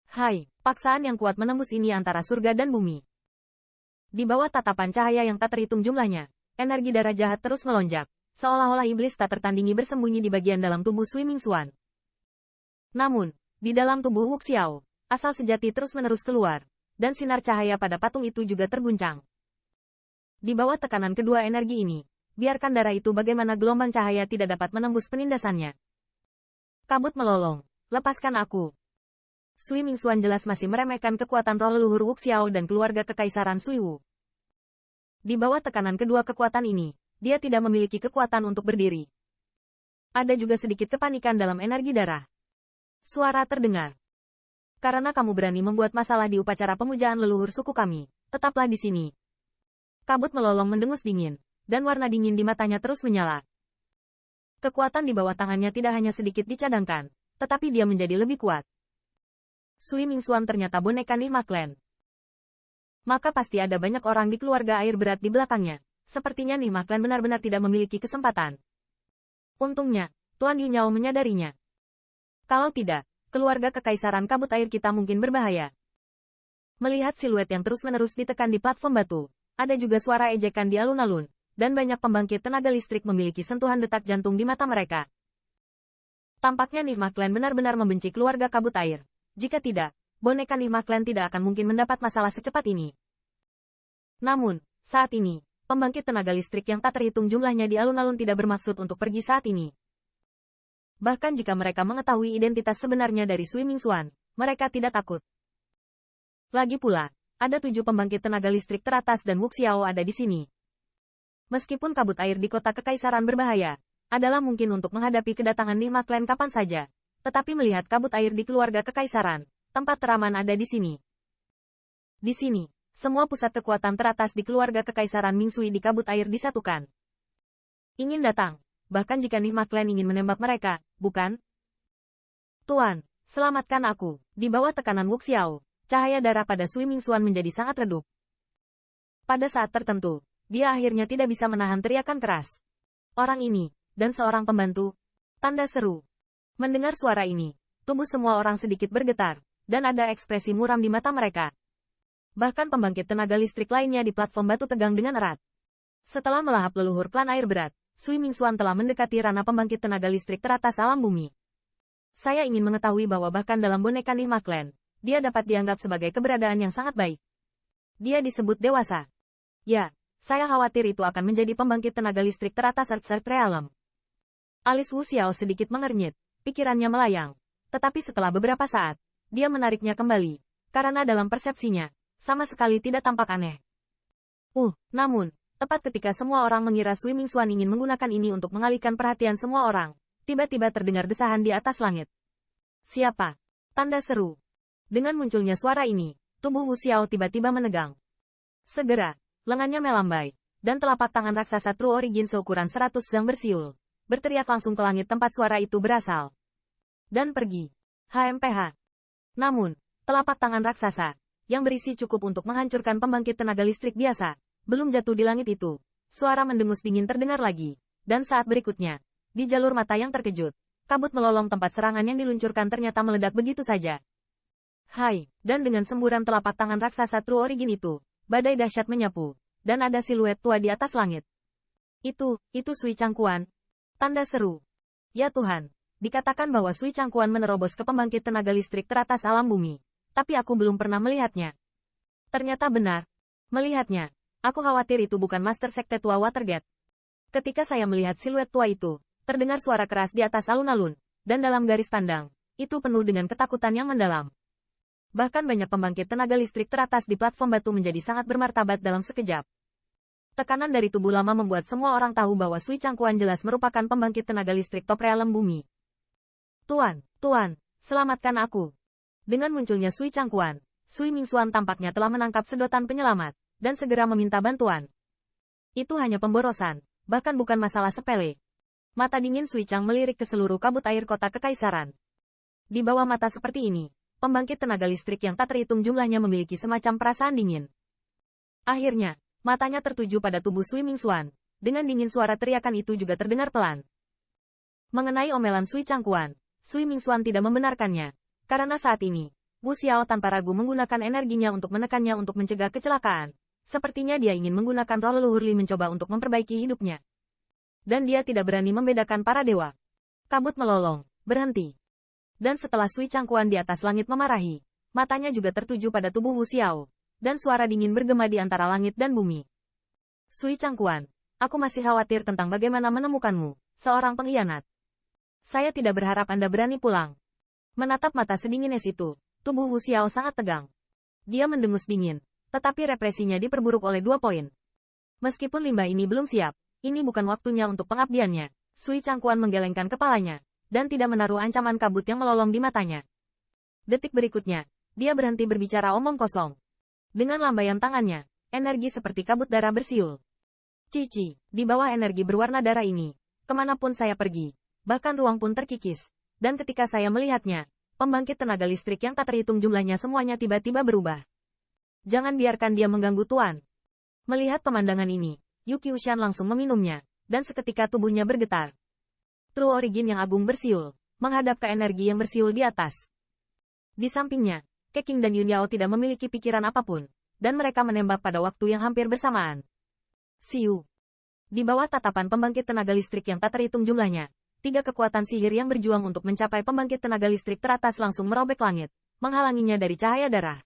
Hai, paksaan yang kuat menembus ini antara surga dan bumi. Di bawah tatapan cahaya yang tak terhitung jumlahnya, energi darah jahat terus melonjak, seolah-olah iblis tak tertandingi bersembunyi di bagian dalam tubuh Sui Mingxuan. Namun, di dalam tubuh Wu Xiao, asal sejati terus-menerus keluar, dan sinar cahaya pada patung itu juga terguncang. Di bawah tekanan kedua energi ini, biarkan darah itu bagaimana gelombang cahaya tidak dapat menembus penindasannya. Kabut melolong, lepaskan aku. Sui Mingxuan jelas masih meremehkan kekuatan roh leluhur Wu Xiao dan keluarga kekaisaran Sui Wu. Di bawah tekanan kedua kekuatan ini, dia tidak memiliki kekuatan untuk berdiri. Ada juga sedikit kepanikan dalam energi darah. Suara terdengar. Karena kamu berani membuat masalah di upacara pemujaan leluhur suku kami, tetaplah di sini. Kabut melolong mendengus dingin, dan warna dingin di matanya terus menyala. Kekuatan di bawah tangannya tidak hanya sedikit dicadangkan, tetapi dia menjadi lebih kuat. Sui Mingxuan ternyata boneka Nihma Clan. Maka pasti ada banyak orang di keluarga air berat di belakangnya. Sepertinya Nihma Clan benar-benar tidak memiliki kesempatan. Untungnya, Tuan Yu Nyao menyadarinya. Kalau tidak, keluarga kekaisaran kabut air kita mungkin berbahaya. Melihat siluet yang terus-menerus ditekan di platform batu, ada juga suara ejekan di alun-alun, dan banyak pembangkit tenaga listrik memiliki sentuhan detak jantung di mata mereka. Tampaknya Nihma Clan benar-benar membenci keluarga kabut air. Jika tidak, boneka Nihma Clan tidak akan mungkin mendapat masalah secepat ini. Namun, saat ini, pembangkit tenaga listrik yang tak terhitung jumlahnya di alun-alun tidak bermaksud untuk pergi saat ini. Bahkan jika mereka mengetahui identitas sebenarnya dari Sui Mingxuan, mereka tidak takut. Lagi pula, ada 7 pembangkit tenaga listrik teratas dan Wu Xiao ada di sini. Meskipun kabut air di kota kekaisaran berbahaya, adalah mungkin untuk menghadapi kedatangan Nihma Clan kapan saja. Tetapi melihat kabut air di keluarga kekaisaran, tempat teraman ada di sini. Di sini, semua pusat kekuatan teratas di keluarga kekaisaran Mingsui di kabut air disatukan. Ingin datang, bahkan jika Nihma Clan ingin menembak mereka, bukan? Tuan, selamatkan aku. Di bawah tekanan Wu Xiao, cahaya darah pada Sui Mingxuan menjadi sangat redup. Pada saat tertentu, dia akhirnya tidak bisa menahan teriakan keras. Orang ini, dan seorang pembantu, tanda seru. Mendengar suara ini, tubuh semua orang sedikit bergetar, dan ada ekspresi muram di mata mereka. Bahkan pembangkit tenaga listrik lainnya di platform batu tegang dengan erat. Setelah melahap leluhur klan air berat, Sui Mingxuan telah mendekati ranah pembangkit tenaga listrik teratas alam bumi. Saya ingin mengetahui bahwa bahkan dalam boneka Nihma Clan, dia dapat dianggap sebagai keberadaan yang sangat baik. Dia disebut dewasa. Ya, saya khawatir itu akan menjadi pembangkit tenaga listrik teratas Earth Realm. Alis Wu Xiao sedikit mengernyit. Pikirannya melayang. Tetapi setelah beberapa saat, dia menariknya kembali. Karena dalam persepsinya, sama sekali tidak tampak aneh. Namun, tepat ketika semua orang mengira Sui Mingxuan ingin menggunakan ini untuk mengalihkan perhatian semua orang, tiba-tiba terdengar desahan di atas langit. Siapa? Tanda seru. Dengan munculnya suara ini, tubuh Wu Xiao tiba-tiba menegang. Segera, lengannya melambai, dan telapak tangan raksasa True Origin seukuran 100 zang bersiul. Berteriak langsung ke langit tempat suara itu berasal. Dan pergi. HMPH. Namun, telapak tangan raksasa, yang berisi cukup untuk menghancurkan pembangkit tenaga listrik biasa, belum jatuh di langit itu. Suara mendengus dingin terdengar lagi. Dan saat berikutnya, di jalur mata yang terkejut, kabut melolong tempat serangan yang diluncurkan ternyata meledak begitu saja. Hai, dan dengan semburan telapak tangan raksasa True Origin itu, badai dahsyat menyapu, dan ada siluet tua di atas langit. Itu Sui Changquan. Tanda seru. Ya Tuhan, dikatakan bahwa Sui Changquan menerobos ke pembangkit tenaga listrik teratas alam bumi. Tapi aku belum pernah melihatnya. Ternyata benar. Melihatnya, aku khawatir itu bukan Master Sekte Tua Watergate. Ketika saya melihat siluet tua itu, terdengar suara keras di atas alun-alun, dan dalam garis pandang, itu penuh dengan ketakutan yang mendalam. Bahkan banyak pembangkit tenaga listrik teratas di platform batu menjadi sangat bermartabat dalam sekejap. Tekanan dari tubuh lama membuat semua orang tahu bahwa Sui Changquan jelas merupakan pembangkit tenaga listrik top realem bumi. Tuan, selamatkan aku. Dengan munculnya Sui Changquan, Sui Mingxuan tampaknya telah menangkap sedotan penyelamat, dan segera meminta bantuan. Itu hanya pemborosan, bahkan bukan masalah sepele. Mata dingin Sui Chang melirik ke seluruh kabut air kota kekaisaran. Di bawah mata seperti ini, pembangkit tenaga listrik yang tak terhitung jumlahnya memiliki semacam perasaan dingin. Akhirnya, matanya tertuju pada tubuh Sui Mingxuan. Dengan dingin suara teriakan itu juga terdengar pelan. Mengenai omelan Sui Changquan, Sui Mingxuan tidak membenarkannya. Karena saat ini, Wu Xiao tanpa ragu menggunakan energinya untuk menekannya untuk mencegah kecelakaan. Sepertinya dia ingin menggunakan roh leluhur Li mencoba untuk memperbaiki hidupnya. Dan dia tidak berani membedakan para dewa. Kabut melolong, berhenti. Dan setelah Sui Changquan di atas langit memarahi, matanya juga tertuju pada tubuh Wu Xiao. Dan suara dingin bergema di antara langit dan bumi. Sui Changquan, aku masih khawatir tentang bagaimana menemukanmu, seorang pengkhianat. Saya tidak berharap Anda berani pulang. Menatap mata sedingin es itu, tubuh Wu Xiao sangat tegang. Dia mendengus dingin, tetapi represinya diperburuk oleh 2 poin. Meskipun limbah ini belum siap, ini bukan waktunya untuk pengabdiannya. Sui Changquan menggelengkan kepalanya, dan tidak menaruh ancaman kabut yang melolong di matanya. Detik berikutnya, dia berhenti berbicara omong kosong. Dengan lambaian tangannya, energi seperti kabut darah bersiul. Cici, di bawah energi berwarna darah ini, kemanapun saya pergi, bahkan ruang pun terkikis. Dan ketika saya melihatnya, pembangkit tenaga listrik yang tak terhitung jumlahnya semuanya tiba-tiba berubah. Jangan biarkan dia mengganggu Tuan. Melihat pemandangan ini, Yu Qiushan langsung meminumnya, dan seketika tubuhnya bergetar. True Origin yang agung bersiul, menghadap ke energi yang bersiul di atas. Di sampingnya, Keqing dan Yun Yao tidak memiliki pikiran apapun, dan mereka menembak pada waktu yang hampir bersamaan. Siu. Di bawah tatapan pembangkit tenaga listrik yang tak terhitung jumlahnya, 3 kekuatan sihir yang berjuang untuk mencapai pembangkit tenaga listrik teratas langsung merobek langit, menghalanginya dari cahaya darah.